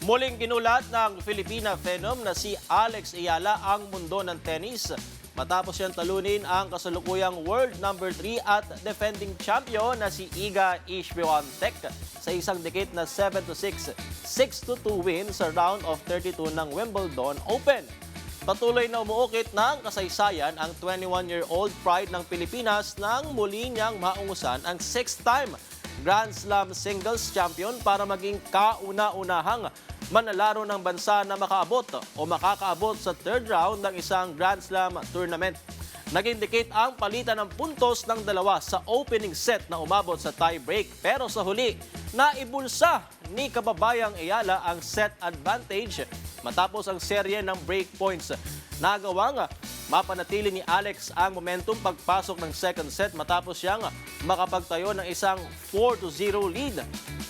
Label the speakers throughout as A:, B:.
A: Muling ginulat ng Filipina Phenom na si Alex Ayala ang mundo ng tennis matapos siyang talunin ang kasalukuyang world number 3 at defending champion na si Iga Świątek sa isang dikit na 7-6, 6-2 win sa round of 32 ng Wimbledon Open. Patuloy na umuukit ng kasaysayan ang 21-year-old pride ng Pilipinas nang muli niyang maungusan ang 6th-time Grand Slam singles champion para maging kauna-unahang manlalaro ng bansa na makaabot o makakaabot sa third round ng isang Grand Slam tournament. Naging dikit ang palitan ng puntos ng dalawa sa opening set na umabot sa tie-break. Pero sa huli, naibulsa ni kababayang Ayala ang set advantage matapos ang serye ng break points. Nagawang mapanatili ni Alex ang momentum pagpasok ng second set matapos siyang makapagtayo ng isang 4-0 lead.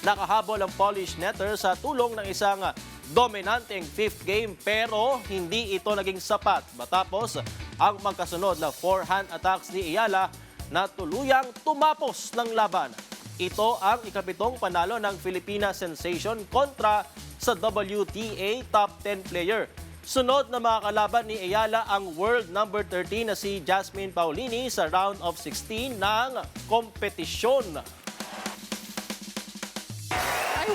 A: Nakahabol ang Polish netter sa tulong ng isang dominanteng fifth game pero hindi ito naging sapat matapos ang magkasunod na forehand attacks ni Ayala na tuluyang tumapos ng laban. Ito ang ikapitong panalo ng Filipina Sensation kontra sa WTA Top 10 player. Sunod na mga kalaban ni Ayala ang world number 13 na si Jasmine Paolini sa round of 16 ng kompetisyon.
B: I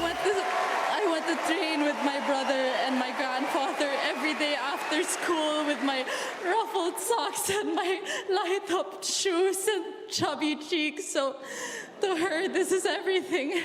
B: want to train with my brother and my grandfather every day after school with my ruffled socks and my light-up shoes and chubby cheeks. So to her, this is everything.